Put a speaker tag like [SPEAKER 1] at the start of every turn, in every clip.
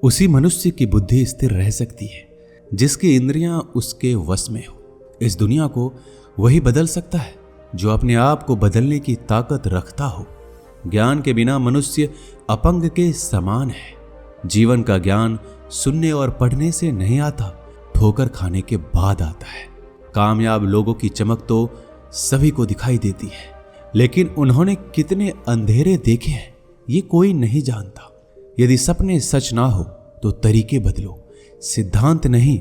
[SPEAKER 1] उसी मनुष्य की बुद्धि स्थिर रह सकती है जिसकी इंद्रियां उसके वश में हो। इस दुनिया को वही बदल सकता है जो अपने आप को बदलने की ताकत रखता हो। ज्ञान के बिना मनुष्य अपंग के समान है। जीवन का ज्ञान सुनने और पढ़ने से नहीं आता, ठोकर खाने के बाद आता है। कामयाब लोगों की चमक तो सभी को दिखाई देती है, लेकिन उन्होंने कितने अंधेरे देखे हैं ये कोई नहीं जानता। यदि सपने सच ना हो तो तरीके बदलो, सिद्धांत नहीं,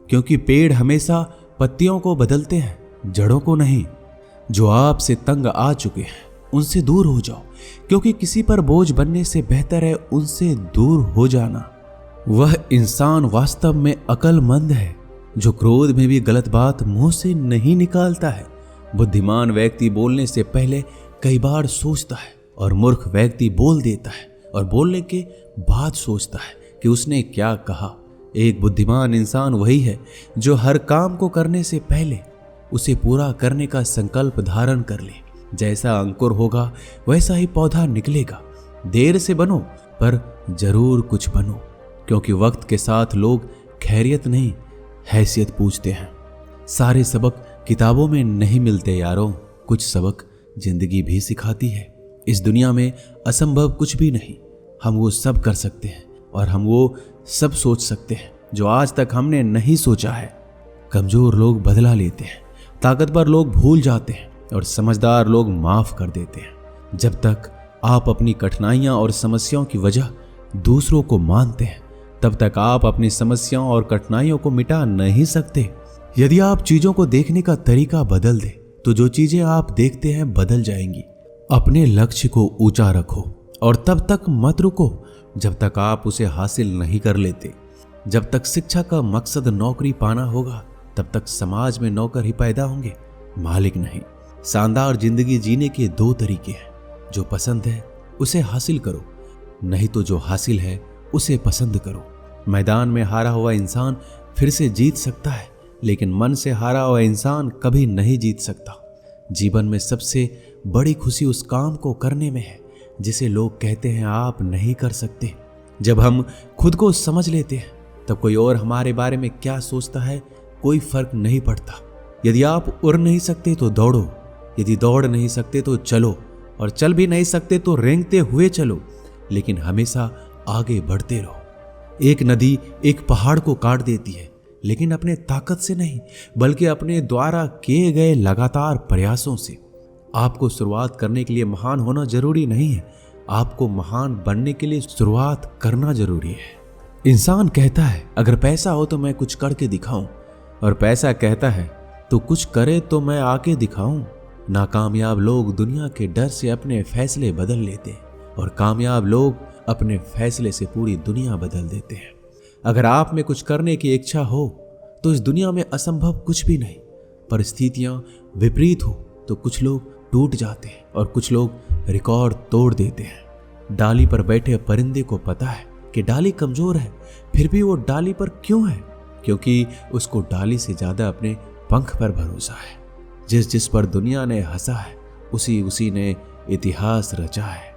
[SPEAKER 1] क्योंकि पेड़ हमेशा पत्तियों को बदलते हैं, जड़ों को नहीं। जो आपसे तंग आ चुके हैं उनसे दूर हो जाओ, क्योंकि किसी पर बोझ बनने से बेहतर है उनसे दूर हो जाना। वह इंसान वास्तव में अक्लमंद है जो क्रोध में भी गलत बात मुंह से नहीं निकालता है। बुद्धिमान व्यक्ति बोलने से पहले कई बार सोचता है और मूर्ख व्यक्ति बोल देता है और बोलने के बाद सोचता है कि उसने क्या कहा। एक बुद्धिमान इंसान वही है जो हर काम को करने से पहले उसे पूरा करने का संकल्प धारण कर ले। जैसा अंकुर होगा वैसा ही पौधा निकलेगा। देर से बनो पर जरूर कुछ बनो, क्योंकि वक्त के साथ लोग खैरियत नहीं हैसियत पूछते हैं। सारे सबक किताबों में नहीं मिलते यारों, कुछ सबक जिंदगी भी सिखाती है। इस दुनिया में असंभव कुछ भी नहीं। हम वो सब कर सकते हैं और हम वो सब सोच सकते हैं जो आज तक हमने नहीं सोचा है। कमजोर लोग बदला लेते हैं, ताकतवर लोग भूल जाते हैं और समझदार लोग माफ कर देते हैं। जब तक आप अपनी कठिनाइयां और समस्याओं की वजह दूसरों को मानते हैं, तब तक आप अपनी समस्याओं और कठिनाइयों को मिटा नहीं सकते। यदि आप चीजों को देखने का तरीका बदल दें तो जो चीजें आप देखते हैं बदल जाएंगी। अपने लक्ष्य को ऊंचा रखो और तब तक मत रुको जब तक आप उसे हासिल नहीं कर लेते। जब तक शिक्षा का मकसद नौकरी पाना होगा तब तक समाज में नौकर ही पैदा होंगे, मालिक नहीं। शानदार जिंदगी जीने के दो तरीके हैं, जो पसंद है उसे हासिल करो, नहीं तो जो हासिल है उसे पसंद करो। मैदान में हारा हुआ इंसान फिर से जीत सकता है, लेकिन मन से हारा हुआ इंसान कभी नहीं जीत सकता। जीवन में सबसे बड़ी खुशी उस काम को करने में है जिसे लोग कहते हैं आप नहीं कर सकते। जब हम खुद को समझ लेते हैं तब कोई और हमारे बारे में क्या सोचता है कोई फर्क नहीं पड़ता। यदि आप उड़ नहीं सकते तो दौड़ो, यदि दौड़ नहीं सकते तो चलो, और चल भी नहीं सकते तो रेंगते हुए चलो, लेकिन हमेशा आगे बढ़ते रहो। एक नदी एक पहाड़ को काट देती है, लेकिन अपने ताकत से नहीं बल्कि अपने द्वारा किए गए लगातार प्रयासों से। आपको शुरुआत करने के लिए महान होना जरूरी नहीं है, आपको महान बनने के लिए शुरुआत करना जरूरी है। इंसान कहता है अगर पैसा हो तो मैं कुछ करके दिखाऊं, और पैसा कहता है तो कुछ करे तो मैं आके दिखाऊं। नाकामयाब लोग दुनिया के डर से अपने फैसले बदल लेते हैं और कामयाब लोग अपने फैसले से पूरी दुनिया बदल देते हैं। अगर आप में कुछ करने की इच्छा हो तो इस दुनिया में असंभव कुछ भी नहीं। परिस्थितियां विपरीत हो तो कुछ लोग टूट जाते हैं और कुछ लोग रिकॉर्ड तोड़ देते हैं। डाली पर बैठे परिंदे को पता है कि डाली कमजोर है, फिर भी वो डाली पर क्यों है? क्योंकि उसको डाली से ज्यादा अपने पंख पर भरोसा है। जिस पर दुनिया ने हंसा है उसी ने इतिहास रचा है।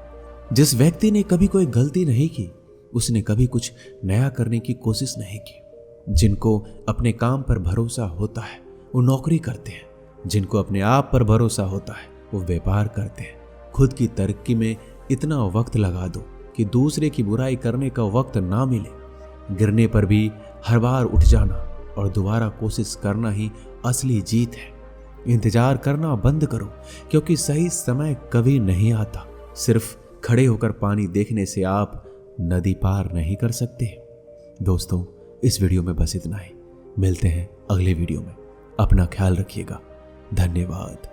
[SPEAKER 1] जिस व्यक्ति ने कभी कोई गलती नहीं की उसने कभी कुछ नया करने की कोशिश नहीं की। जिनको अपने काम पर भरोसा होता है वो नौकरी करते हैं, जिनको अपने आप पर भरोसा होता है वो व्यापार करते हैं। खुद की तरक्की में इतना वक्त लगा दो कि दूसरे की बुराई करने का वक्त ना मिले। गिरने पर भी हर बार उठ जाना और दोबारा कोशिश करना ही असली जीत है। इंतजार करना बंद करो, क्योंकि सही समय कभी नहीं आता। सिर्फ खड़े होकर पानी देखने से आप नदी पार नहीं कर सकते। दोस्तों, इस वीडियो में बस इतना ही। मिलते हैं अगले वीडियो में। अपना ख्याल रखिएगा। धन्यवाद।